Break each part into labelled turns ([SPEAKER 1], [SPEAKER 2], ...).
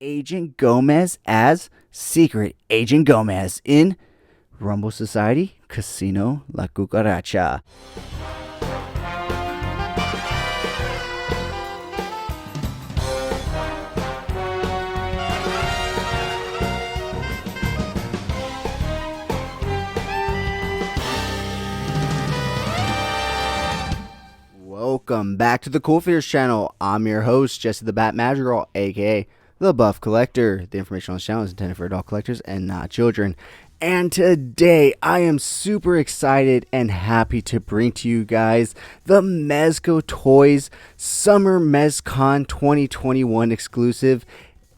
[SPEAKER 1] Agent Gomez as Secret Agent Gomez in Rumble Society Casino La Cucaracha. Welcome back to the CoolFigurez channel. I'm your host, Jesse the Bat Madrigal, aka the Buff Collector. The information on this channel is intended for adult collectors and not children. And today I am super excited and happy to bring to you guys the Mezco Toyz Summer Mezcon 2021 exclusive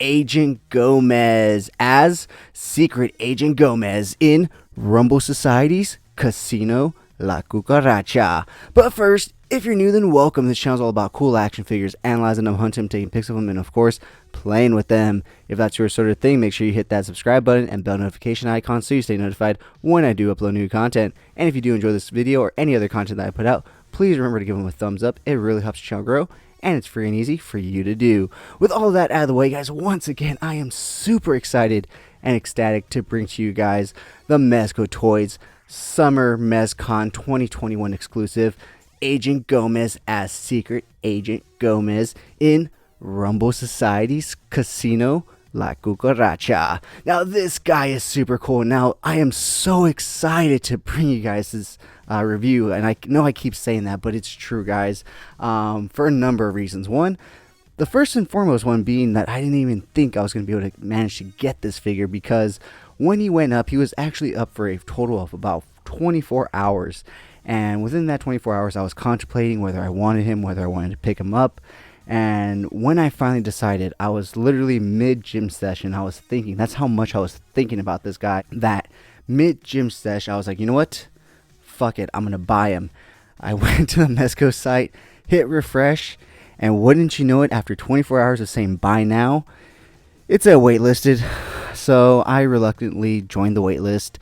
[SPEAKER 1] Agent Gomez as Secret Agent Gomez in Rumble Society's Casino La Cucaracha. But first, if you're new, then welcome. This channel is all about cool action figures, analyzing them, hunting them, taking pics of them, and of course, playing with them. If that's your sort of thing, make sure you hit that subscribe button and bell notification icon so you stay notified when I do upload new content. And if you do enjoy this video or any other content that I put out, please remember to give them a thumbs up. It really helps the channel grow, and it's free and easy for you to do. With all of that out of the way, guys, once again, I am super excited and ecstatic to bring to you guys the Mezco Toyz Summer Mezcon 2021 exclusive Agent Gomez as Secret Agent Gomez in Rumble Society's Casino La Cucaracha. Now, this guy is super cool. Now, I am so excited to bring you guys this review, and I know I keep saying that, but it's true, guys, for a number of reasons. One, the first and foremost one being that I didn't even think I was going to be able to manage to get this figure, because when he went up, he was actually up for a total of about 24 hours. And within that 24 hours, I was contemplating whether I wanted him, whether I wanted to pick him up. And when I finally decided, I was literally mid-gym session. I was thinking, that's how much I was thinking about this guy. That mid-gym session, I was like, you know what? Fuck it, I'm going to buy him. I went to the Mezco site, hit refresh, and wouldn't you know it, after 24 hours of saying buy now, it's waitlisted. So I reluctantly joined the waitlist.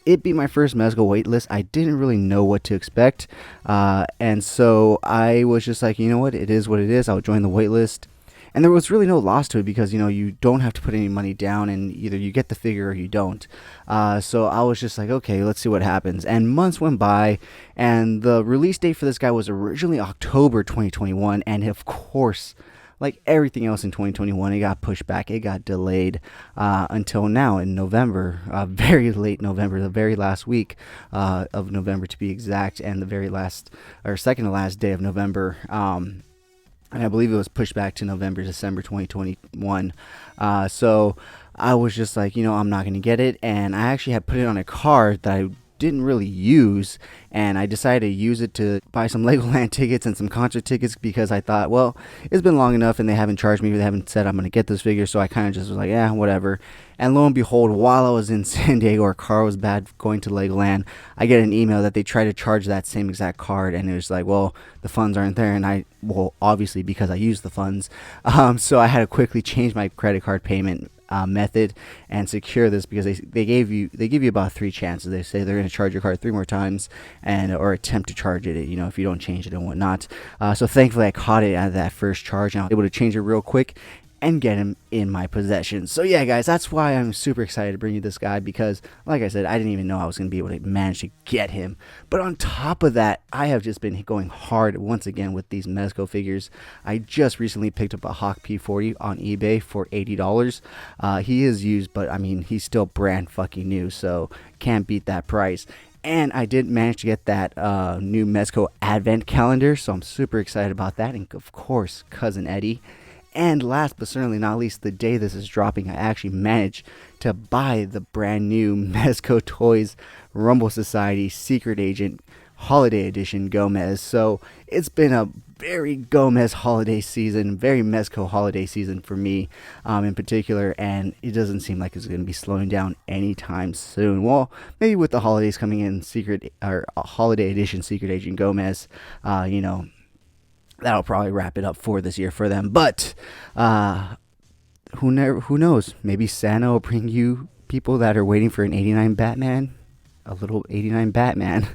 [SPEAKER 1] It being my first Mezco waitlist, I didn't really know what to expect. And so I was just like, you know what, it is what it is. I'll join the waitlist. And there was really no loss to it, because, you know, you don't have to put any money down, and either you get the figure or you don't. So I was just like, okay, let's see what happens. And months went by, and the release date for this guy was originally October 2021. And of course, like everything else in 2021, it got pushed back. It got delayed until now in November, very late November, the very last week of November to be exact, and the very last, or second to last day of November. And I believe it was pushed back to December 2021. So I was just like, you know, I'm not going to get it. And I actually had put it on a card that I didn't really use, and I decided to use it to buy some Legoland tickets and some concert tickets, because I thought, well, it's been long enough and they haven't charged me, they haven't said I'm going to get this figure, so I kind of just was like, yeah, whatever. And lo and behold, while I was in San Diego, our car was bad going to Legoland, I get an email that they try to charge that same exact card, and it was like, well, the funds aren't there. And well, obviously, because I used the funds, so I had to quickly change my credit card payment method and secure this, because they give you about 3 chances. They say they're going to charge your card 3 more times, and or attempt to charge it, you know, if you don't change it and whatnot. So thankfully I caught it out of that first charge, and I was able to change it real quick and get him in my possession. So yeah, guys, that's why I'm super excited to bring you this guy, because like I said, I didn't even know I was going to be able to manage to get him. But on top of that, I have just been going hard once again with these Mezco figures. I just recently picked up a Hawk P40 on eBay for $80. He is used, but I mean, he's still brand fucking new, so can't beat that price. And I did manage to get that new Mezco Advent calendar, so I'm super excited about that. And of course, Cousin Eddie. And last but certainly not least, the day this is dropping, I actually managed to buy the brand new Mezco Toyz Rumble Society Secret Agent Holiday Edition Gomez. So it's been a very Gomez holiday season, very Mezco holiday season for me in particular, and it doesn't seem like it's going to be slowing down anytime soon. Well, maybe with the holidays coming in, Secret or Holiday Edition Secret Agent Gomez, you know, that'll probably wrap it up for this year for them. But who knows? Maybe Santa will bring you people that are waiting for an 89 Batman, a little 89 Batman.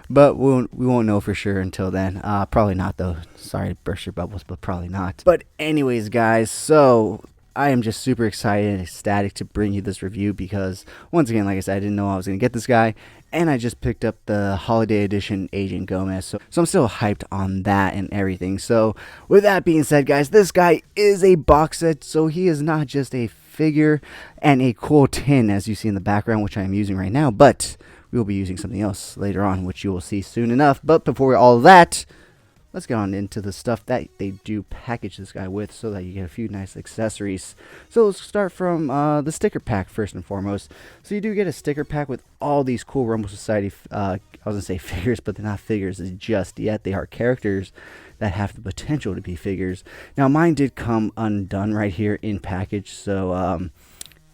[SPEAKER 1] But we won't know for sure until then. Probably not though. Sorry to burst your bubbles, but probably not. But anyways, guys, so I am just super excited and ecstatic to bring you this review because, once again, like I said, I didn't know I was going to get this guy, and I just picked up the Holiday Edition Agent Gomez, so I'm still hyped on that and everything. So, with that being said, guys, this guy is a box set, so he is not just a figure and a cool tin, as you see in the background, which I am using right now, but we will be using something else later on, which you will see soon enough. But before all that, let's get on into the stuff that they do package this guy with so that you get a few nice accessories. So let's start from the sticker pack first and foremost. So you do get a sticker pack with all these cool Rumble Society, I was going to say figures, but they're not figures just yet. They are characters that have the potential to be figures. Now mine did come undone right here in package, so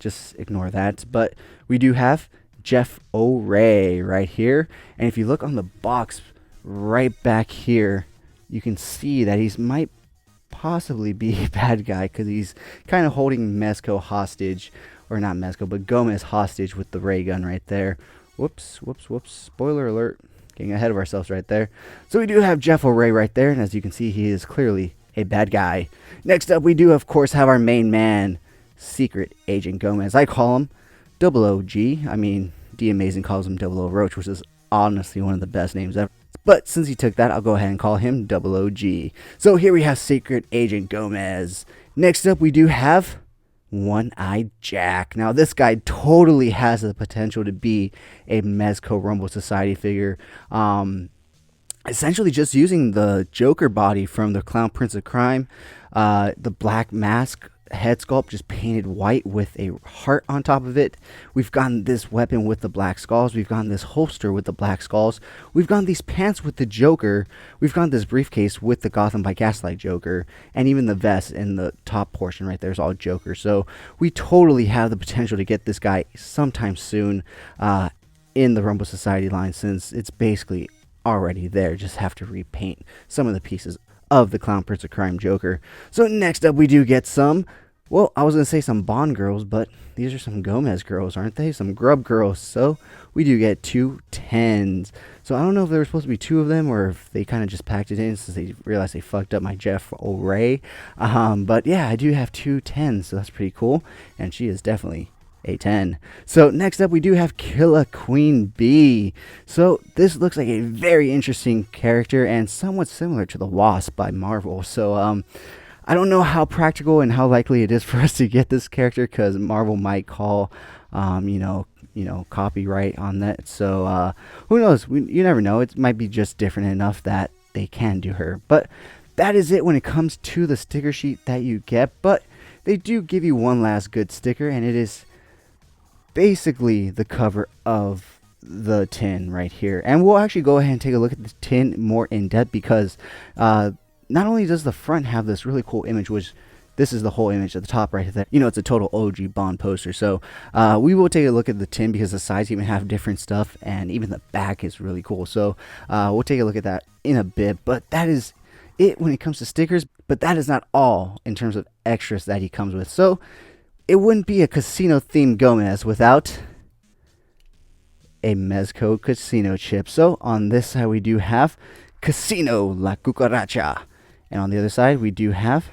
[SPEAKER 1] just ignore that. But we do have Jeff O'Ray right here. And if you look on the box right back here, you can see that he might possibly be a bad guy because he's kind of holding Mezco hostage, or not Mezco, but Gomez hostage with the ray gun right there. Whoops, whoops, whoops. Spoiler alert. Getting ahead of ourselves right there. So we do have Jeff O'Ray right there, and as you can see, he is clearly a bad guy. Next up, we do, of course, have our main man, Secret Agent Gomez. I call him Double OG. I mean, D Amazing calls him Double O Roach, which is honestly one of the best names ever. But since he took that, I'll go ahead and call him Double OG. So here we have Secret Agent Gomez. Next up, we do have One-Eyed Jack. Now, this guy totally has the potential to be a Mezco Rumble Society figure. Essentially just using the Joker body from the Clown Prince of Crime, the black mask head sculpt just painted white with a heart on top of it. We've gotten this weapon with the black skulls. We've gotten this holster with the black skulls. We've gotten these pants with the Joker. We've gotten this briefcase with the Gotham by Gaslight Joker. And even the vest in the top portion right there is all Joker. So we totally have the potential to get this guy sometime soon in the Rumble Society line, since it's basically already there. Just have to repaint some of the pieces of the Clown Prince of Crime Joker. So next up, we do get some, well, I was going to say some Bond girls, but these are some Gomez girls, aren't they? Some Grub girls. So we do get 2 10s. So I don't know if there were supposed to be 2 of them, or if they kind of just packed it in since they realized they fucked up my Jeff O'Ray. But yeah, I do have 2 10s, so that's pretty cool. And she is definitely a 10. So next up, we do have Killer Queen Bee. So this looks like a very interesting character and somewhat similar to the Wasp by Marvel. So I don't know how practical and how likely it is for us to get this character, because Marvel might call you know, copyright on that. So who knows? You never know. It might be just different enough that they can do her. But that is it when it comes to the sticker sheet that you get. But they do give you one last good sticker, and it is basically the cover of the tin right here. And we'll actually go ahead and take a look at the tin more in depth, because not only does the front have this really cool image, which this is the whole image at the top right there. You know, it's a total OG Bond poster. So we will take a look at the tin, because the sides even have different stuff, and even the back is really cool. So we'll take a look at that in a bit. But that is it when it comes to stickers. But that is not all in terms of extras that he comes with. So it wouldn't be a casino-themed Gomez without a Mezco casino chip. So on this side, we do have Casino La Cucaracha. And on the other side, we do have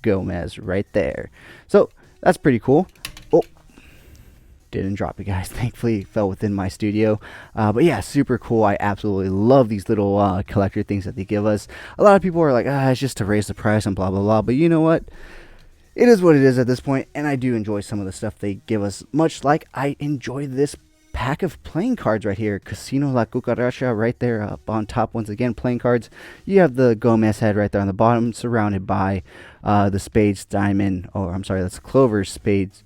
[SPEAKER 1] Gomez right there. So that's pretty cool. Oh, didn't drop it, guys. Thankfully, it fell within my studio. But yeah, super cool. I absolutely love these little collector things that they give us. A lot of people are like, it's just to raise the price and blah, blah, blah. But you know what? It is what it is at this point, and I do enjoy some of the stuff they give us, much like I enjoy this pack of playing cards right here. Casino La Cucaracha right there up on top. Once again, playing cards. You have the Gomez head right there on the bottom, surrounded by the spades, diamond, I'm sorry, that's clovers, spades.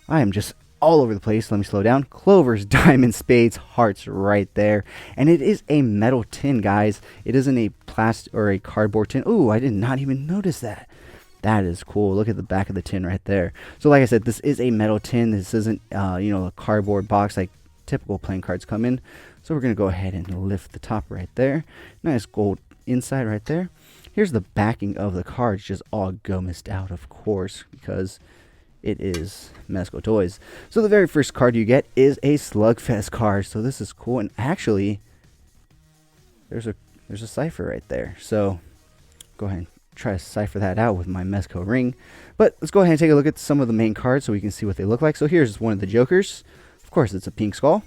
[SPEAKER 1] I am just all over the place. Let me slow down. Clovers, diamond, spades, hearts right there. And it is a metal tin, guys. It isn't a plastic or a cardboard tin. Ooh, I did not even notice that. That is cool. Look at the back of the tin right there. So like I said, this is a metal tin. This isn't, a cardboard box like typical playing cards come in. So we're going to go ahead and lift the top right there. Nice gold inside right there. Here's the backing of the cards, just all Gomezed out, of course, because it is Mezco Toyz. So the very first card you get is a Slugfest card. So this is cool, and actually there's a cipher right there. So go ahead and try to cipher that out with my Mezco ring. But let's go ahead and take a look at some of the main cards so we can see what they look like. So here's one of the Jokers. Of course, it's a pink skull.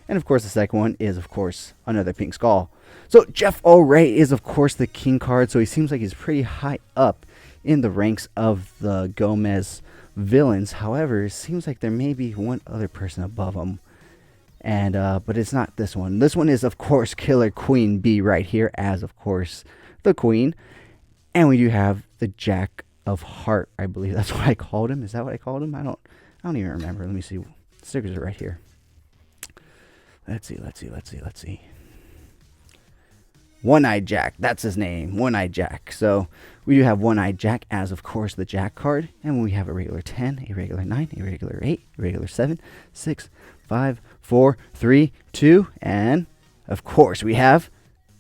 [SPEAKER 1] And of course, the second one is, of course, another pink skull. So Jeff O'Ray is, of course, the king card. So he seems like he's pretty high up in the ranks of the Gomez villains. However, it seems like there may be one other person above him. And but it's not this one. This one is, of course, Killer Queen Bee right here as, of course, the queen. And we do have the Jack of Heart. I believe that's what I called him. Is that what I called him? I don't even remember. Let me see. The stickers are right here. Let's see. One-Eyed Jack. That's his name. One-Eyed Jack. So we do have One-Eyed Jack as, of course, the Jack card. And we have a regular 10, a regular 9, a regular 8, a regular 7, 6, 5, 4, 3, 2, and, of course, we have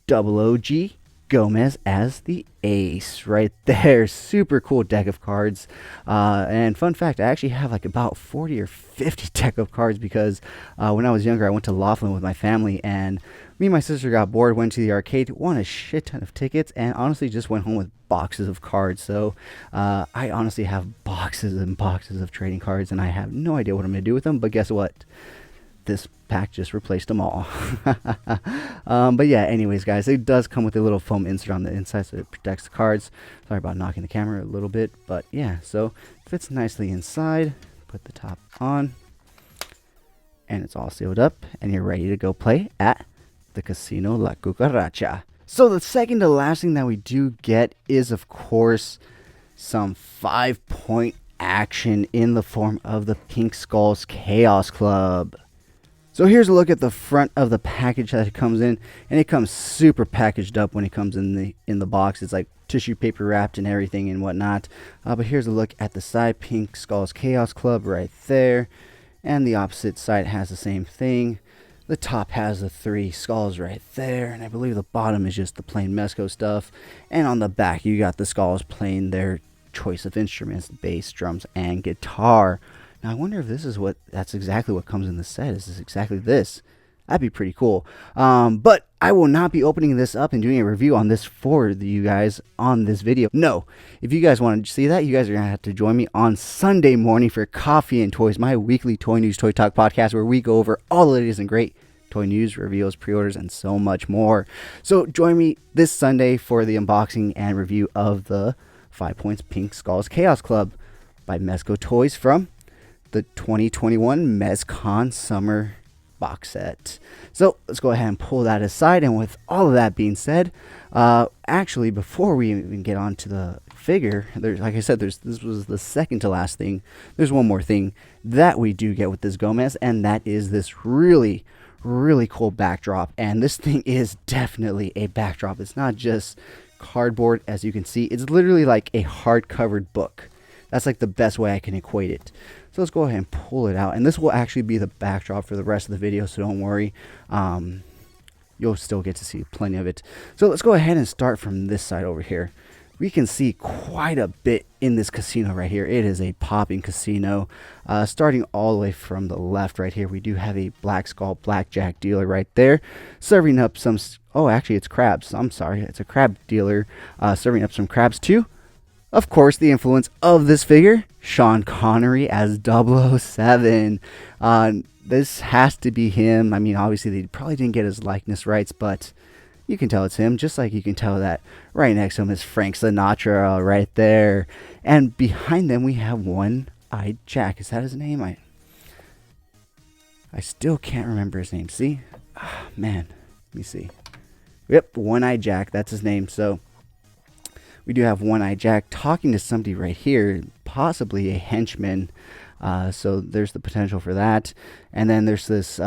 [SPEAKER 1] Double OG Gomez as the ace right there. Super cool deck of cards. And fun fact, I actually have like about 40 or 50 deck of cards because when I was younger, I went to Laughlin with my family, and me and my sister got bored, went to the arcade, won a shit ton of tickets, and honestly just went home with boxes of cards. So I honestly have boxes and boxes of trading cards, and I have no idea what I'm going to do with them. But guess what? This pack just replaced them all. But yeah, anyways, guys, it does come with a little foam insert on the inside, so it protects the cards. Sorry about knocking the camera a little bit, but yeah, so fits nicely inside. Put the top on, and it's all sealed up, and you're ready to go play at the Casino La Cucaracha. So the second to last thing that we do get is, of course, some 5-point action in the form of the Pink Skulls Chaos Club. So here's a look at the front of the package that it comes in, and it comes super packaged up when it comes in the box. It's like tissue paper wrapped and everything and whatnot. But here's a look at the side. Pink Skulls Chaos Club right there, and the opposite side has the same thing. The top has the 3 skulls right there, and I believe the bottom is just the plain Mezco stuff. And on the back, you got the skulls playing their choice of instruments: bass, drums, and guitar. Now, I wonder if that's exactly what comes in the set. Is this exactly this? That'd be pretty cool. But I will not be opening this up and doing a review on this for you guys on this video. No. If you guys want to see that, you guys are going to have to join me on Sunday morning for Coffee and Toys, my weekly toy news, toy talk podcast, where we go over all the latest and great toy news, reveals, pre-orders, and so much more. So join me this Sunday for the unboxing and review of the 5 Points Pink Skulls Chaos Club by Mezco Toyz from the 2021 Mezcon Summer box set. So let's go ahead and pull that aside. And with all of that being said, actually, before we even get on to the figure, like I said, this was the second to last thing. There's one more thing that we do get with this Gomez, and that is this really cool backdrop. And this thing is definitely a backdrop. It's not just cardboard, as you can see. It's literally like a hard-covered book. That's like the best way I can equate it. So let's go ahead and pull it out. And this will actually be the backdrop for the rest of the video, so don't worry. You'll still get to see plenty of it. So let's go ahead and start from this side over here. We can see quite a bit in this casino right here. It is a popping casino. Starting all the way from the left right here, we do have a Black Skull Blackjack dealer right there, serving up some... Oh, actually, it's crabs. I'm sorry. It's a crab dealer serving up some crabs too. Of course, the influence of this figure, Sean Connery as 007. This has to be him. I mean, obviously, they probably didn't get his likeness rights, but you can tell it's him, just like you can tell that right next to him is Frank Sinatra right there. And behind them, we have One-Eyed Jack. Is that his name? I still can't remember his name. See? Oh, man. Let me see. Yep, One-Eyed Jack. That's his name. So we do have One-Eyed Jack talking to somebody right here, possibly a henchman. So there's the potential for that. And then there's this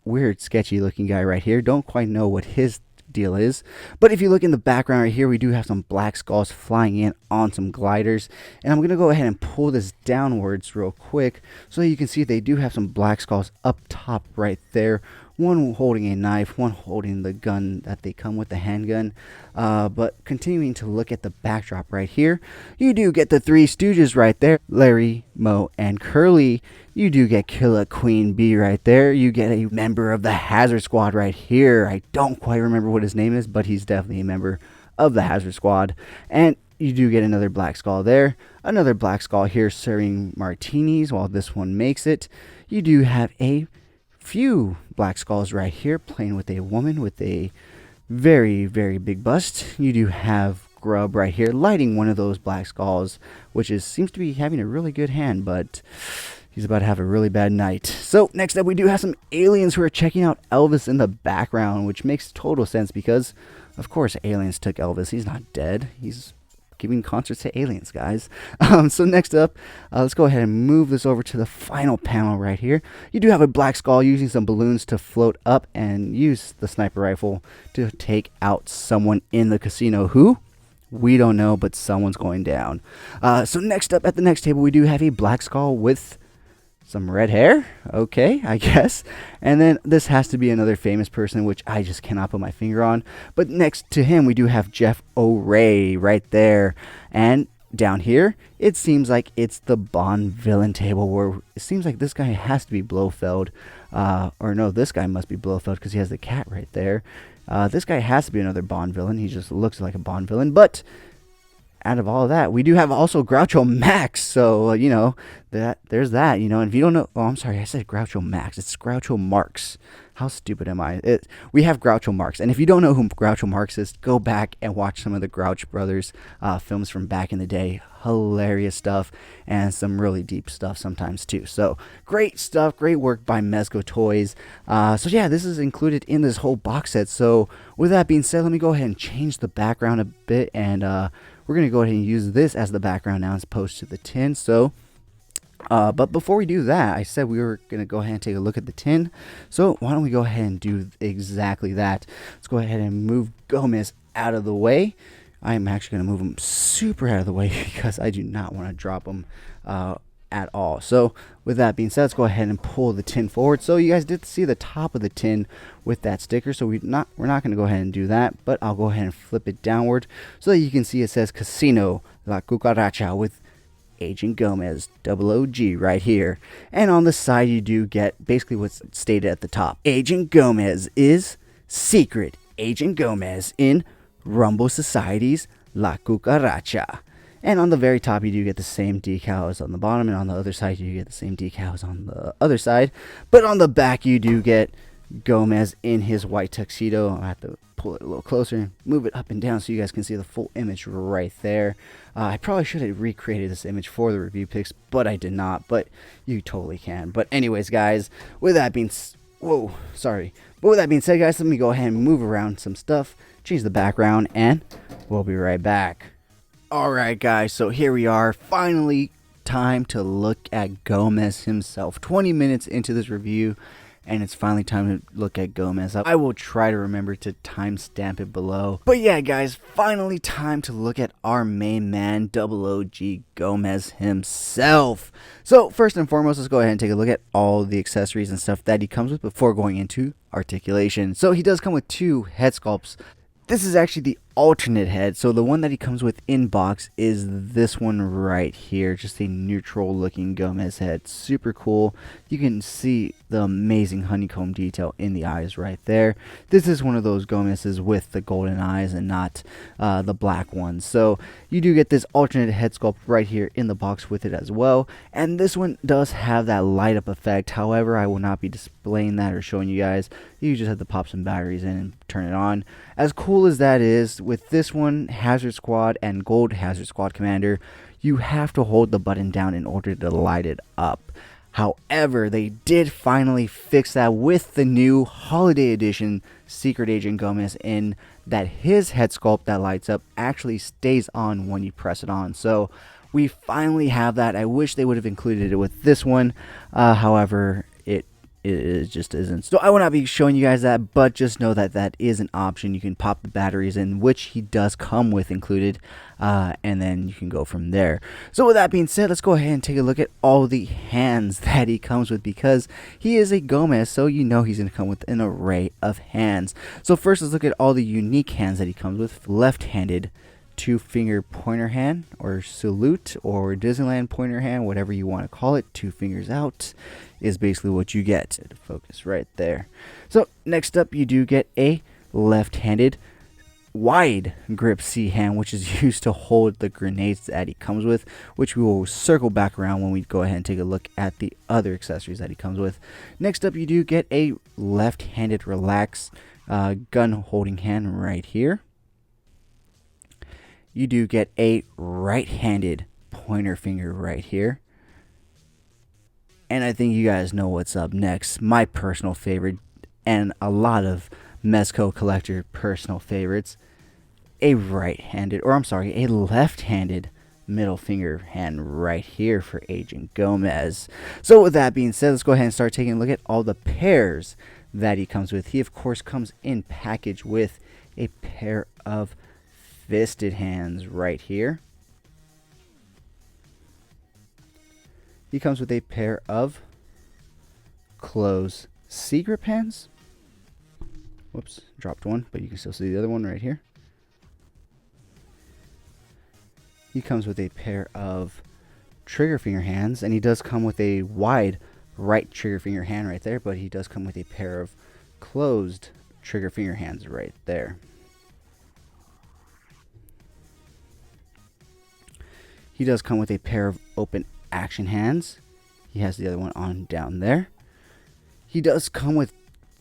[SPEAKER 1] weird, sketchy looking guy right here. Don't quite know what his deal is. But if you look in the background right here, we do have some black skulls flying in on some gliders. And I'm going to go ahead and pull this downwards real quick so you can see they do have some black skulls up top right there one holding a knife, one holding the gun that they come with, the handgun. But continuing to look at the backdrop right here, you do get the Three Stooges right there, Larry, Moe, and Curly. You do get Killer Queen Bee right there. You get a member of the Hazard Squad right here. I don't quite remember what his name is, but he's definitely a member of the Hazard Squad. And you do get another Black Skull there. Another Black Skull here serving martinis while this one makes it. You do have a few Black Skulls right here playing with a woman with a very, very big bust. You do have Grub right here lighting one of those Black Skulls, which seems to be having a really good hand, but he's about to have a really bad night. So next up, we do have some aliens who are checking out Elvis in the background, which makes total sense because, of course, aliens took Elvis. He's not dead. He's giving concerts to aliens, guys. So next up, let's go ahead and move this over to the final panel right here. You do have a Black Skull using some balloons to float up and use the sniper rifle to take out someone in the casino. Who? We don't know, but someone's going down. So next up at the next table, we do have a Black Skull with some red hair. Okay, I guess. And then this has to be another famous person, which I just cannot put my finger on. But next to him, we do have Jeff O'Ray right there. And down here, it seems like it's the Bond villain table, where it seems like this guy has to be Blofeld. Or no, this guy must be Blofeld because he has the cat right there. This guy has to be another Bond villain. He just looks like a Bond villain. But out of all of that, we do have also Groucho Max. So, you know, there's that, you know. And if you don't know, oh, I'm sorry, I said Groucho Max. It's Groucho Marx. How stupid am I? We have Groucho Marx. And if you don't know who Groucho Marx is, go back and watch some of the Grouch Brothers films from back in the day. Hilarious stuff and some really deep stuff sometimes too. So great stuff, great work by Mezco Toyz. So yeah, this is included in this whole box set. So with that being said, let me go ahead and change the background a bit, and we're going to go ahead and use this as the background now as opposed to the tin. So, but before we do that, I said we were going to go ahead and take a look at the tin. So why don't we go ahead and do exactly that? Let's go ahead and move Gomez out of the way. I am actually going to move him super out of the way because I do not want to drop him at all. So with that being said, let's go ahead and pull the tin forward. So you guys did see the top of the tin with that sticker, so we're not going to go ahead and do that, but I'll go ahead and flip it downward so that you can see it says Casino La Cucaracha with Agent Gomez, double OG right here. And on the side you do get basically what's stated at the top. Agent Gomez is secret Agent Gomez in Rumble Society's La Cucaracha. And on the very top, you do get the same decals on the bottom, and on the other side, you get the same decals on the other side. But on the back, you do get Gomez in his white tuxedo. I'll have to pull it a little closer and move it up and down so you guys can see the full image right there. I probably should have recreated this image for the review pics, but I did not. But you totally can. But anyways, guys, with that being But with that being said, guys, let me go ahead and move around some stuff, change the background, and we'll be right back. Alright guys, so here we are, finally time to look at Gomez himself. 20 minutes into this review, and it's finally time to look at Gomez. I will try to remember to timestamp it below. But yeah guys, finally time to look at our main man, Double OG Gomez himself. So first and foremost, let's go ahead and take a look at all the accessories and stuff that he comes with before going into articulation. So he does come with two head sculpts. This is actually the alternate head, so the one that he comes with in box is this one right here, just a neutral looking Gomez head. Super cool. You can see the amazing honeycomb detail in the eyes right there. This is one of those Gomez's with the golden eyes and not the black ones. So you do get this alternate head sculpt right here in the box with it as well, and this one does have that light up effect. However, I will not be displaying that or showing you guys. You just have to pop some batteries in and turn it on. As cool as that is, with this one, Hazard Squad and Gold Hazard Squad Commander, you have to hold the button down in order to light it up. However, they did finally fix that with the new Holiday Edition Secret Agent Gomez, in that his head sculpt that lights up actually stays on when you press it on. So we finally have that. I wish they would have included it with this one. However, it just isn't. So I will not be showing you guys that, but just know that that is an option. You can pop the batteries in, which he does come with included, and then you can go from there. So with that being said, let's go ahead and take a look at all the hands that he comes with, because he is a Gomez, so you know he's going to come with an array of hands. So first, let's look at all the unique hands that he comes with. Left-handed 2-finger pointer hand, or salute, or Disneyland pointer hand, whatever you want to call it. 2 fingers out is basically what you get. Focus right there. So next up, you do get a left-handed wide grip C hand, which is used to hold the grenades that he comes with, which we will circle back around when we go ahead and take a look at the other accessories that he comes with. Next up, you do get a left-handed relaxed gun holding hand right here. You do get a right-handed pointer finger right here. And I think you guys know what's up next. My personal favorite, and a lot of Mezco collector personal favorites. A left-handed middle finger hand right here for Agent Gomez. So with that being said, let's go ahead and start taking a look at all the pairs that he comes with. He, of course, comes in package with a pair of fisted hands right here. He comes with a pair of closed C-grip hands. Whoops, dropped one, but you can still see the other one right here. He comes with a pair of trigger finger hands, and he does come with a wide right trigger finger hand right there, but he does come with a pair of closed trigger finger hands right there. He does come with a pair of open action hands. He has the other one on down there. He does come with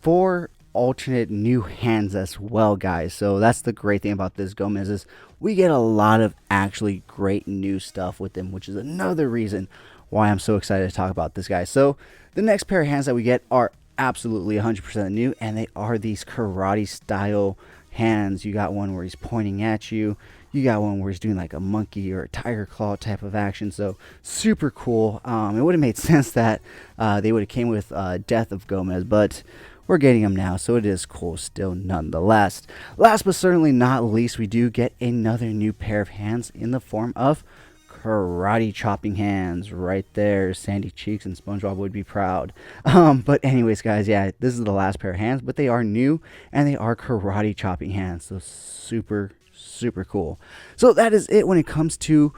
[SPEAKER 1] 4 alternate new hands as well, guys. So that's the great thing about this Gomez, is we get a lot of actually great new stuff with him, which is another reason why I'm so excited to talk about this guy. So the next pair of hands that we get are absolutely 100% new, and they are these karate style hands. You got one where he's pointing at you. You got one where he's doing like a monkey or a tiger claw type of action. So super cool. It would have made sense that they would have came with Death of Gomez, but we're getting them now, so it is cool still nonetheless. Last but certainly not least, we do get another new pair of hands in the form of karate chopping hands right there. Sandy Cheeks and SpongeBob would be proud. But anyways, guys, yeah, this is the last pair of hands, but they are new and they are karate chopping hands. So super cool. So that is it when it comes to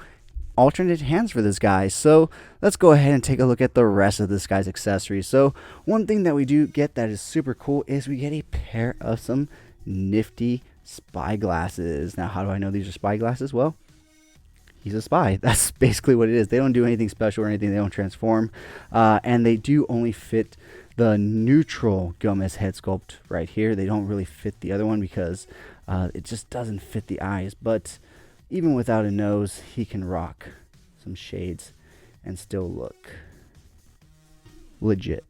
[SPEAKER 1] alternate hands for this guy. So let's go ahead and take a look at the rest of this guy's accessories. So one thing that we do get that is super cool is we get a pair of some nifty spy glasses. Now, how do I know these are spy glasses? Well, he's a spy. That's basically what it is. They don't do anything special or anything. They don't transform. And they do only fit the neutral Gomez head sculpt right here. They don't really fit the other one because it just doesn't fit the eyes. But even without a nose, he can rock some shades and still look legit.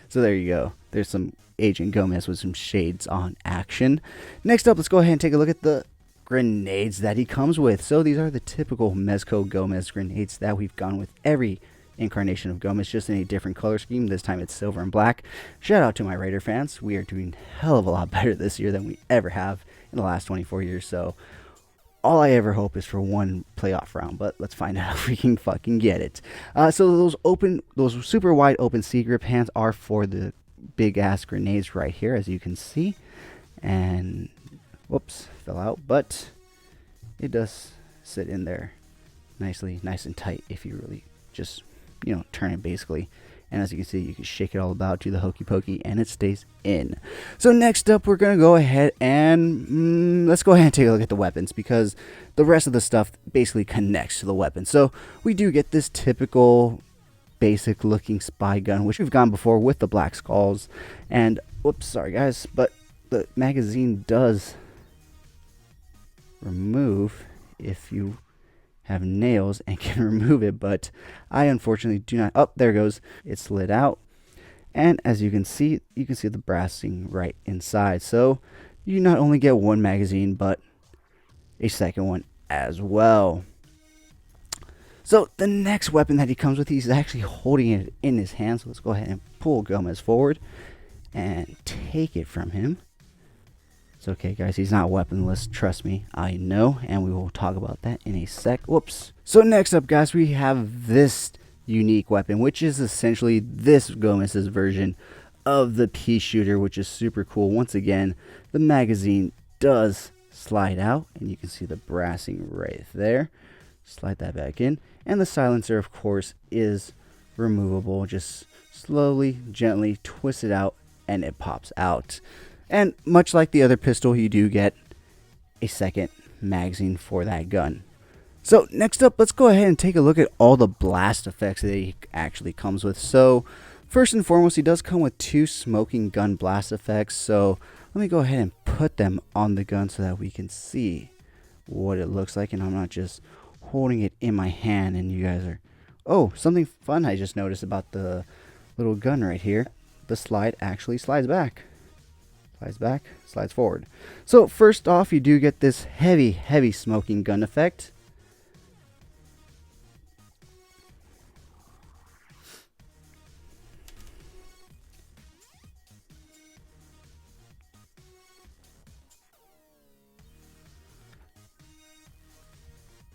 [SPEAKER 1] So there you go. There's some Agent Gomez with some shades on action. Next up, let's go ahead and take a look at the grenades that he comes with. So these are the typical Mezco Gomez grenades that we've gone with every incarnation of Gomez, just in a different color scheme. This time it's silver and black. Shout out to my Raider fans. We are doing a hell of a lot better this year than we ever have in the last 24 years. So all I ever hope is for one playoff round, but let's find out if we can fucking get it. So those super wide open C-grip hands are for the big ass grenades right here, as you can see. And whoops, fell out, but it does sit in there nicely, nice and tight if you really just, you know, turn it basically. And as you can see, you can shake it all about, do the hokey pokey, and it stays in. So next up, we're going to go ahead and let's go ahead and take a look at the weapons, because the rest of the stuff basically connects to the weapon. So we do get this typical basic looking spy gun, which we've gone before with the black skulls. And whoops, sorry guys, but the magazine does remove if you have nails and can remove it, but I unfortunately do not. Oh, there it goes. It slid out, and as you can see the brassing right inside. So you not only get one magazine, but a second one as well. So the next weapon that he comes with, he's actually holding it in his hand. So let's go ahead and pull Gomez forward and take it from him. It's okay, guys. He's not weaponless. Trust me. I know. And we will talk about that in a sec. Whoops. So next up, guys, we have this unique weapon, which is essentially this Gomez's version of the Peashooter, which is super cool. Once again, the magazine does slide out, and you can see the brassing right there. Slide that back in, and the silencer, of course, is removable. Just slowly, gently twist it out, and it pops out. And much like the other pistol, you do get a second magazine for that gun. So next up, let's go ahead and take a look at all the blast effects that he actually comes with. So first and foremost, he does come with 2 smoking gun blast effects. So let me go ahead and put them on the gun so that we can see what it looks like, and I'm not just holding it in my hand and you guys are, oh, something fun I just noticed about the little gun right here. The slide actually slides back. Slides back, slides forward. So first off, you do get this heavy smoking gun effect.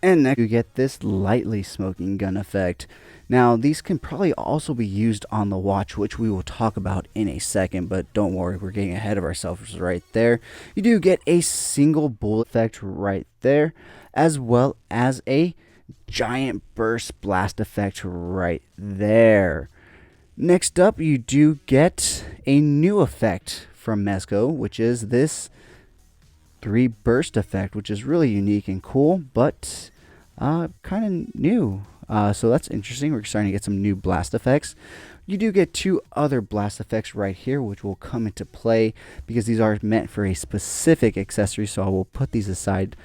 [SPEAKER 1] And next you get this lightly smoking gun effect. Now these can probably also be used on the watch, which we will talk about in a second, but don't worry, we're getting ahead of ourselves right there. You do get a single bullet effect right there, as well as a giant burst blast effect right there. Next up, you do get a new effect from Mezco, which is this 3 burst effect, which is really unique and cool, but kind of new. So that's interesting. We're starting to get some new blast effects. You do get 2 other blast effects right here, which will come into play because these are meant for a specific accessory. So I will put these aside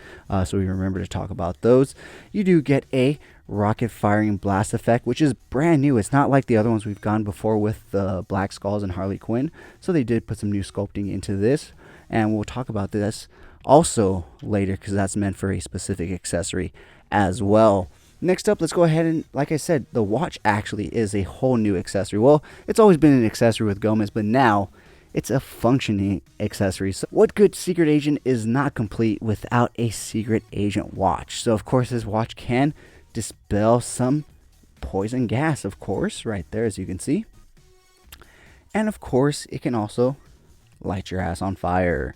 [SPEAKER 1] so we remember to talk about those. You do get a rocket firing blast effect, which is brand new. It's not like the other ones we've gone before with the Black Skulls and Harley Quinn. So they did put some new sculpting into this, and we'll talk about this also later because that's meant for a specific accessory as well. Next up, let's go ahead and, like I said, the watch actually is a whole new accessory. Well, it's always been an accessory with Gomez, but now it's a functioning accessory. So what good secret agent is not complete without a secret agent watch? So of course this watch can dispel some poison gas, of course, right there as you can see. And of course it can also light your ass on fire.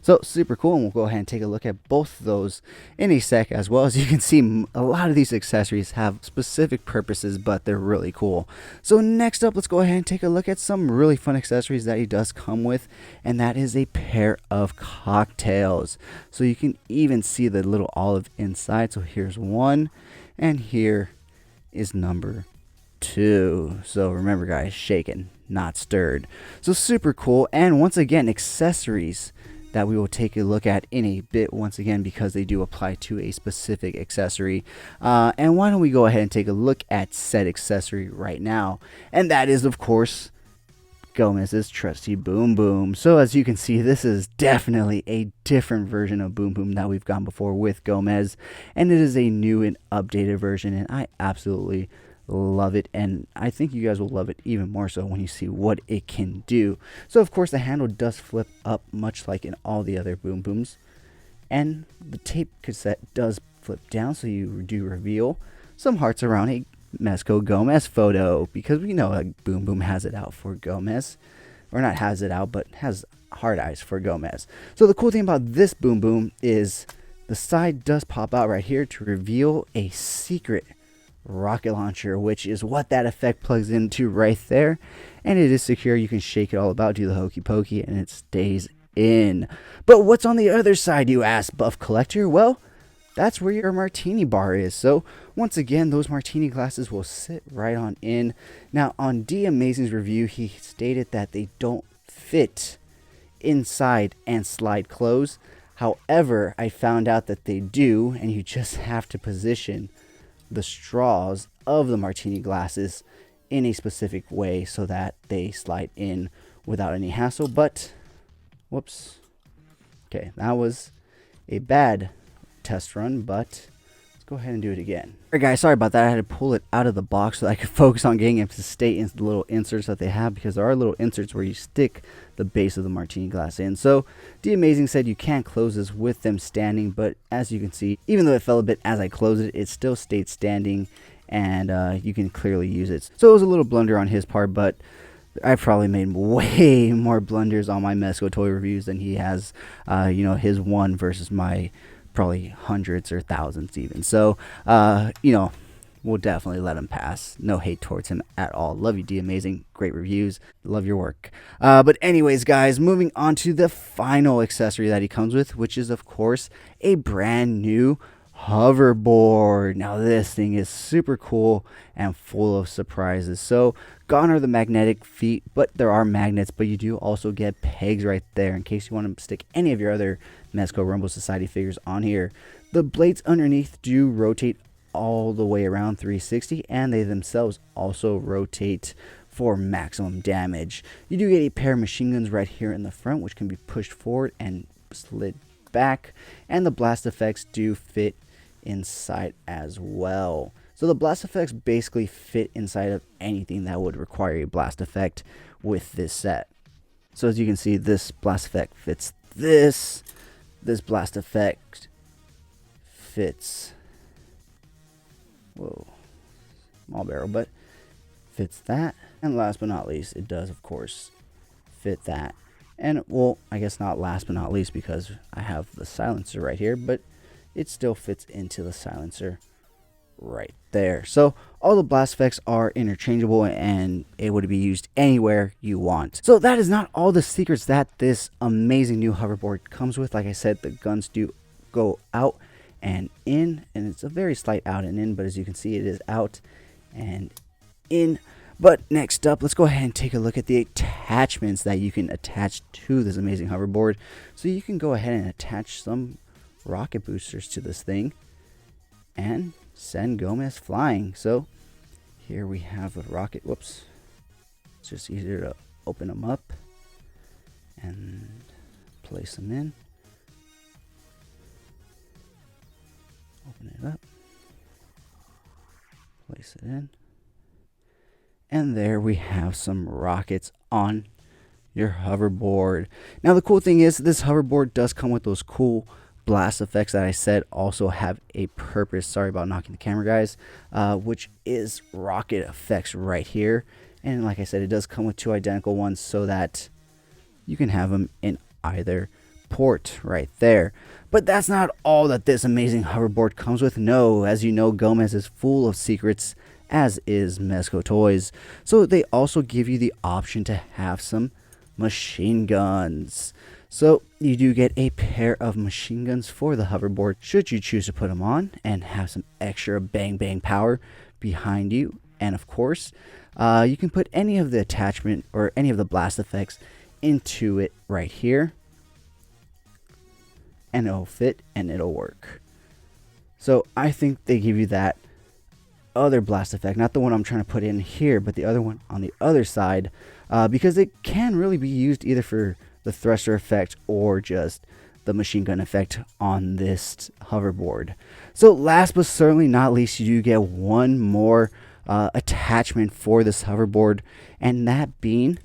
[SPEAKER 1] So super cool, and we'll go ahead and take a look at both of those in a sec. As well, as you can see, a lot of these accessories have specific purposes, but they're really cool. So next up, let's go ahead and take a look at some really fun accessories that he does come with, and that is a pair of cocktails. So you can even see the little olive inside. So here's one, and here is number 2. So remember, guys, shaken, not stirred. So super cool, and once again, accessories that we will take a look at in a bit once again because they do apply to a specific accessory. And why don't we go ahead and take a look at said accessory right now, and that is of course Gomez's trusty Boom Boom. So as you can see, this is definitely a different version of Boom Boom that we've gone before with Gomez, and it is a new and updated version, and I absolutely love it, and I think you guys will love it even more so when you see what it can do. So of course the handle does flip up much like in all the other Boom Booms, and the tape cassette does flip down, so you do reveal some hearts around a Mezco Gomez photo, because we know that Boom Boom has it out for Gomez, or not has it out, but has hard eyes for Gomez. So the cool thing about this Boom Boom is the side does pop out right here to reveal a secret rocket launcher, which is what that effect plugs into right there, and it is secure. You can shake it all about, do the hokey pokey, and it stays in. But what's on the other side, you ask, Buff Collector? Well, that's where your martini bar is. So once again, those martini glasses will sit right on in. Now on D Amazing's review, he stated that they don't fit inside and slide close. However, I found out that they do, and you just have to position the straws of the martini glasses in a specific way so that they slide in without any hassle. But whoops, okay, that was a bad test run, but let's go ahead and do it again. Alright guys, sorry about that. I had to pull it out of the box so that I could focus on getting it to stay in the little inserts that they have, because there are little inserts where you stick the base of the martini glass in. So the Amazing said you can't close this with them standing, but as you can see, even though it fell a bit as I closed it, it still stayed standing, and you can clearly use it. So it was a little blunder on his part, but I've probably made way more blunders on my Mezco toy reviews than he has, you know, his one versus my probably hundreds or thousands even. So, you know, we'll definitely let him pass. No hate towards him at all. Love you, D Amazing. Great reviews. Love your work. But anyways, guys, moving on to the final accessory that he comes with, which is, of course, a brand new hoverboard. Now this thing is super cool and full of surprises. So gone are the magnetic feet, but there are magnets, but you do also get pegs right there in case you want to stick any of your other Mezco Rumble Society figures on here. The blades underneath do rotate all the way around 360, and they themselves also rotate for maximum damage. You do get a pair of machine guns right here in the front, which can be pushed forward and slid back, and the blast effects do fit inside as well. So the blast effects basically fit inside of anything that would require a blast effect with this set. So as you can see, this blast effect fits this blast effect fits, whoa, small barrel, but fits that, and last but not least, it does of course fit that. And well, I guess not last but not least, because I have the silencer right here, but it still fits into the silencer right there. So all the blast effects are interchangeable and able to be used anywhere you want. So that is not all the secrets that this amazing new hoverboard comes with. Like I said, the guns do go out and in, and it's a very slight out and in, but as you can see, it is out and in. But next up, let's go ahead and take a look at the attachments that you can attach to this amazing hoverboard. So you can go ahead and attach some rocket boosters to this thing and send Gomez flying. So here we have a rocket. Whoops. It's just easier to open them up and place them in. Open it up. Place it in. And there we have some rockets on your hoverboard. Now the cool thing is, this hoverboard does come with those cool blast effects that I said also have a purpose. Sorry about knocking the camera, guys. Which is rocket effects right here. And like I said, it does come with two identical ones so that you can have them in either port right there. But that's not all that this amazing hoverboard comes with. No, as you know, Gomez is full of secrets, as is Mezco Toys. So they also give you the option to have some machine guns. So you do get a pair of machine guns for the hoverboard should you choose to put them on and have some extra bang bang power behind you. And of course, you can put any of the attachment or any of the blast effects into it right here, and it'll fit and it'll work. So I think they give you that other blast effect, not the one I'm trying to put in here, but the other one on the other side, because it can really be used either for the thruster effect or just the machine gun effect on this hoverboard. So last but certainly not least, you do get one more attachment for this hoverboard, and that being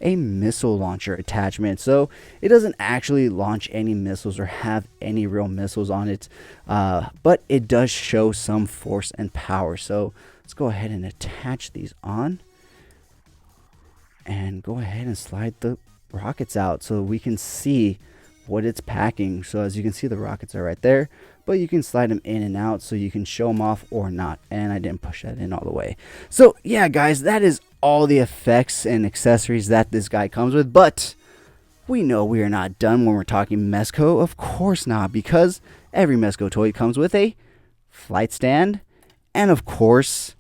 [SPEAKER 1] a missile launcher attachment. So it doesn't actually launch any missiles or have any real missiles on it, but it does show some force and power. So let's go ahead and attach these on and go ahead and slide the rockets out so we can see what it's packing. So as you can see, the rockets are right there, but you can slide them in and out so you can show them off or not. And I didn't push that in all the way. So yeah, guys, that is all the effects and accessories that this guy comes with. But we know we are not done when we're talking Mezco. Of course not, because every Mezco toy comes with a flight stand and of course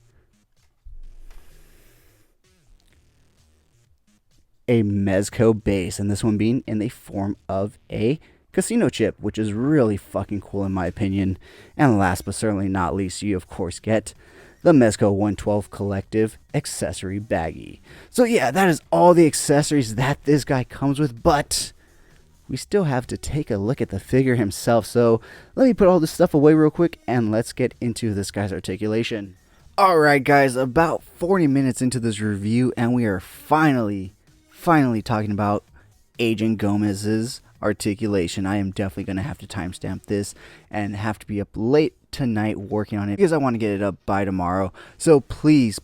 [SPEAKER 1] a Mezco base, and this one being in the form of a casino chip, which is really fucking cool in my opinion. And last but certainly not least, you of course get the Mezco 112 Collective accessory baggie. So yeah, that is all the accessories that this guy comes with, but we still have to take a look at the figure himself. So let me put all this stuff away real quick and let's get into this guy's articulation. Alright guys, about 40 minutes into this review and we are finally talking about Agent Gomez's articulation. I am definitely going to have to timestamp this and have to be up late tonight working on it because I want to get it up by tomorrow. So please,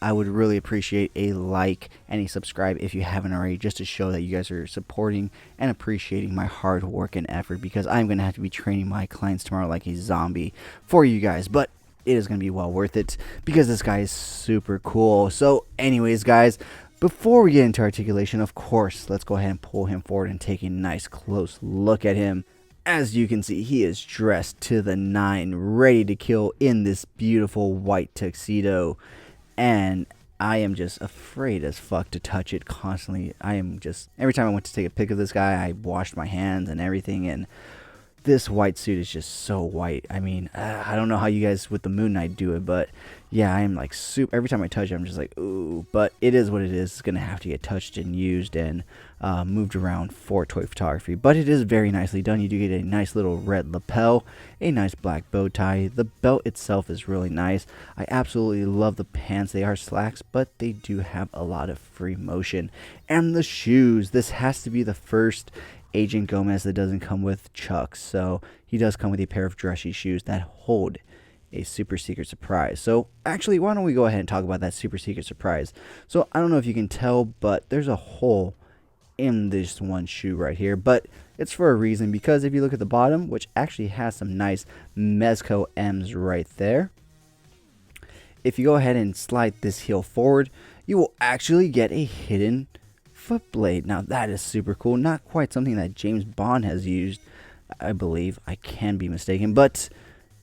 [SPEAKER 1] I would really appreciate a like and a subscribe if you haven't already, just to show that you guys are supporting and appreciating my hard work and effort, because I'm going to have to be training my clients tomorrow like a zombie for you guys. But it is going to be well worth it because this guy is super cool. So anyways guys, before we get into articulation, of course, let's go ahead and pull him forward and take a nice close look at him. As you can see, he is dressed to the nine, ready to kill in this beautiful white tuxedo. And I am just afraid as fuck to touch it constantly. Every time I went to take a pic of this guy, I washed my hands and everything, and this white suit is just so white. I mean, I don't know how you guys with the Moon Knight do it, but yeah, I am like super. Every time I touch it, I'm just like, ooh. But it is what it is. It's gonna have to get touched and used and moved around for toy photography. But it is very nicely done. You do get a nice little red lapel, a nice black bow tie. The belt itself is really nice. I absolutely love the pants. They are slacks, but they do have a lot of free motion. And the shoes. This has to be the first Agent Gomez that doesn't come with Chucks, so he does come with a pair of dressy shoes that hold a super secret surprise. So actually, why don't we go ahead and talk about that super secret surprise. So I don't know if you can tell, but there's a hole in this one shoe right here, but it's for a reason, because if you look at the bottom, which actually has some nice Mezco M's right there, if you go ahead and slide this heel forward, you will actually get a hidden foot blade. Now that is super cool. Not quite something that James Bond has used, I believe. I can be mistaken, but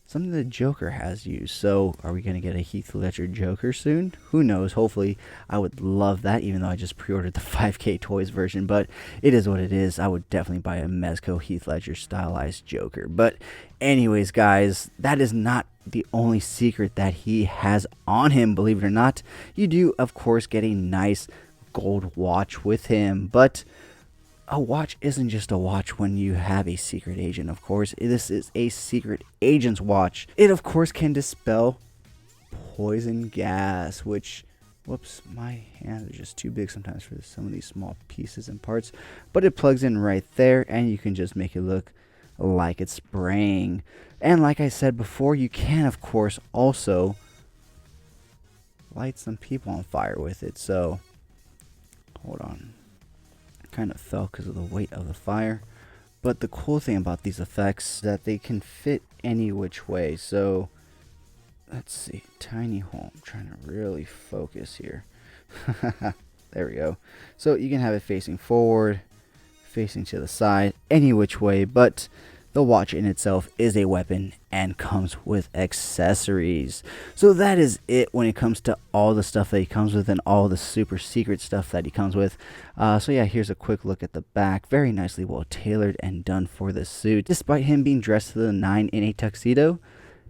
[SPEAKER 1] something the Joker has used. So are we going to get a Heath Ledger Joker soon? Who knows? Hopefully. I would love that, even though I just pre-ordered the 5K Toys version, but it is what it is. I would definitely buy a Mezco Heath Ledger stylized Joker. But anyways guys, that is not the only secret that he has on him, believe it or not. You do of course get a nice gold watch with him, but a watch isn't just a watch when you have a secret agent. Of course, this is a secret agent's watch. It of course can dispel poison gas, which, whoops, my hands are just too big sometimes for some of these small pieces and parts, but it plugs in right there and you can just make it look like it's spraying. And like I said before, you can of course also light some people on fire with it. So hold on, kind of fell because of the weight of the fire. But the cool thing about these effects is that they can fit any which way. So let's see, tiny hole. I'm trying to really focus here. There we go. So you can have it facing forward, facing to the side, any which way. But the watch in itself is a weapon and comes with accessories. So that is it when it comes to all the stuff that he comes with and all the super secret stuff that he comes with. So yeah, here's a quick look at the back. Very nicely well tailored and done for the suit. Despite him being dressed to the nine in a tuxedo,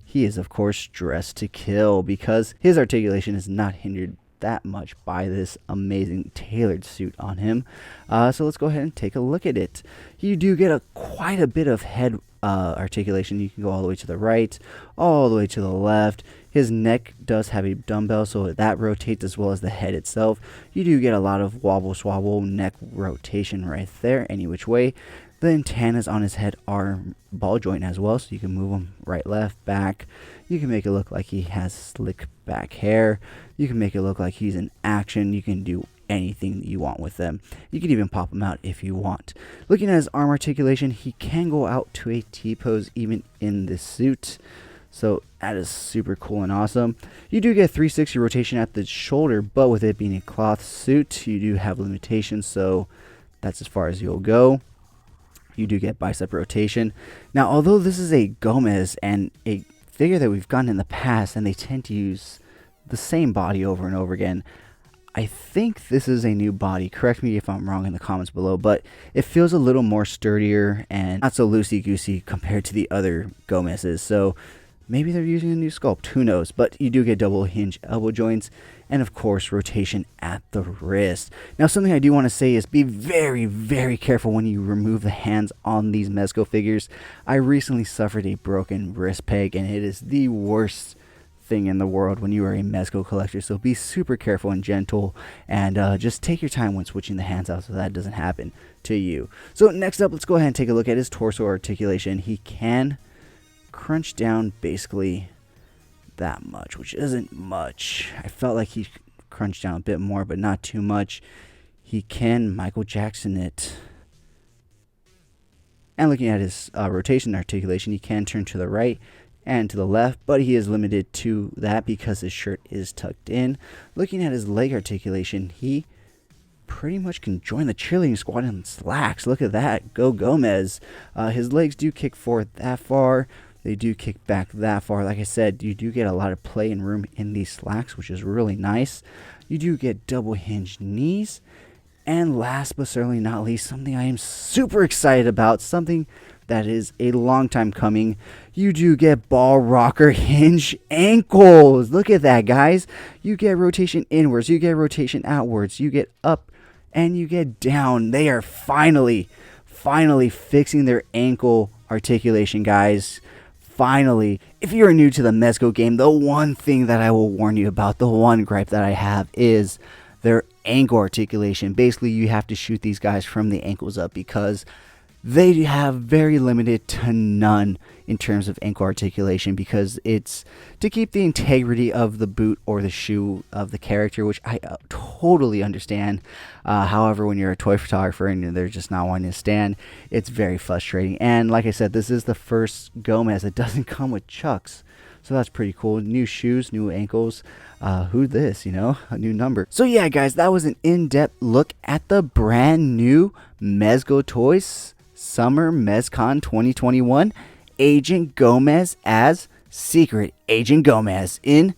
[SPEAKER 1] he is of course dressed to kill, because his articulation is not hindered that much by this amazing tailored suit on him. So let's go ahead and take a look at it. You do get quite a bit of head articulation. You can go all the way to the right, all the way to the left. His neck does have a dumbbell, so that rotates as well as the head itself. You do get a lot of wobble swabble neck rotation right there, any which way. The antennas on his head are ball joint as well, so you can move them right, left, back. You can make it look like he has slick back hair. You can make it look like he's in action. You can do anything that you want with them. You can even pop them out if you want. Looking at his arm articulation, he can go out to a T-pose even in this suit. So that is super cool and awesome. You do get 360 rotation at the shoulder, but with it being a cloth suit, you do have limitations, so that's as far as you'll go. You do get bicep rotation. Now, although this is a Gomez and a figure that we've gotten in the past, and they tend to use the same body over and over again, I think this is a new body. Correct me if I'm wrong in the comments below, but it feels a little more sturdier and not so loosey-goosey compared to the other Gomez's. So Maybe they're using a new sculpt, who knows, but you do get double hinge elbow joints, and of course rotation at the wrist. Now something I do want to say is be very, very careful when you remove the hands on these Mezco figures. I recently suffered a broken wrist peg, and it is the worst thing in the world when you are a Mezco collector, so be super careful and gentle, and just take your time when switching the hands out so that doesn't happen to you. So next up, let's go ahead and take a look at his torso articulation. He can crunch down basically that much, which isn't much. I felt like he crunched down a bit more, but not too much. He can Michael Jackson it. And looking at his rotation articulation, he can turn to the right and to the left, but he is limited to that because his shirt is tucked in. Looking at his leg articulation, he pretty much can join the cheerleading squad in slacks. Look at that. Go Gomez. His legs do kick forward that far. They do kick back that far. Like I said, you do get a lot of play and room in these slacks, which is really nice. You do get double hinged knees. And last but certainly not least, something I am super excited about, something that is a long time coming. You do get ball rocker hinge ankles. Look at that, guys. You get rotation inwards, you get rotation outwards, you get up, and you get down. They are finally fixing their ankle articulation, guys. Finally, if you're new to the Mezco game, the one thing that I will warn you about, the one gripe that I have, is their ankle articulation. Basically, you have to shoot these guys from the ankles up because they have very limited to none in terms of ankle articulation, because it's to keep the integrity of the boot or the shoe of the character, which I totally understand. However, when you're a toy photographer and they're just not wanting to stand, it's very frustrating. And like I said, this is the first Gomez that doesn't come with chucks, so that's pretty cool. New shoes, new ankles. Who this, you know, a new number. So yeah, guys, that was an in-depth look at the brand new Mezco Toyz Summer Mezcon 2021. Agent Gomez as Secret Agent Gomez in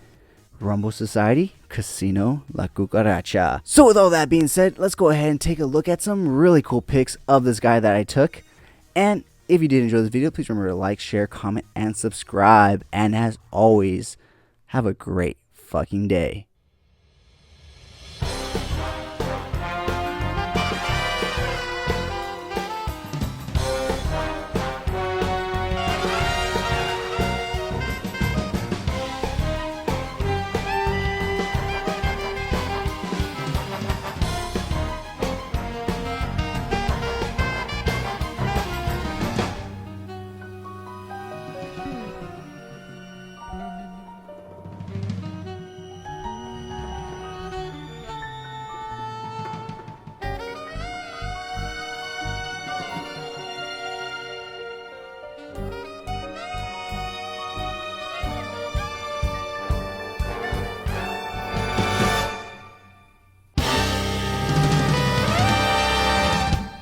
[SPEAKER 1] Rumble Society Casino La Cucaracha. So with all that being said, let's go ahead and take a look at some really cool pics of this guy that I took. And if you did enjoy this video, please remember to like, share, comment, and subscribe. And as always, have a great fucking day.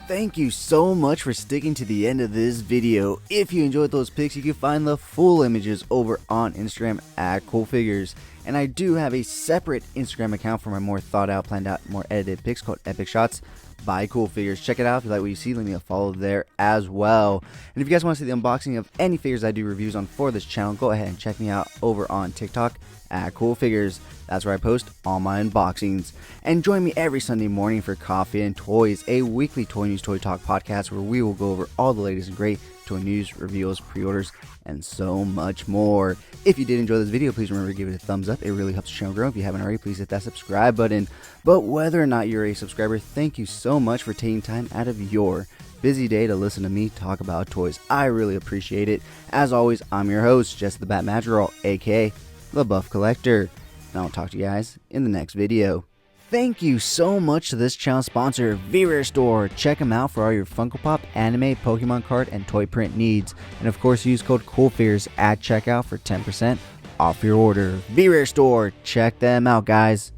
[SPEAKER 1] Thank you so much for sticking to the end of this video. If you enjoyed those pics, you can find the full images over on Instagram at CoolFigurez. And I do have a separate Instagram account for my more thought out, planned out, more edited pics called Epic Shots by CoolFigurez. Check it out if you like what you see. Leave me a follow there as well. And if you guys want to see the unboxing of any figures I do reviews on for this channel, go ahead and check me out over on TikTok at CoolFigurez. That's where I post all my unboxings. And join me every Sunday morning for Coffee and Toys, a weekly toy news, toy talk podcast where we will go over all the latest and great toy news, reveals, pre-orders, and so much more. If you did enjoy this video, please remember to give it a thumbs up. It really helps the channel grow. If you haven't already, please hit that subscribe button. But whether or not you're a subscriber, thank you so much for taking time out of your busy day to listen to me talk about toys. I really appreciate it. As always, I'm your host, Jess the Bat Madrigal, aka the Buff Collector. And I'll talk to you guys in the next video. Thank you so much to this channel sponsor, VRare Store. Check them out for all your Funko Pop, anime, Pokemon card, and toy print needs. And of course, use code CoolFigurez at checkout for 10% off your order. VRare Store. Check them out, guys.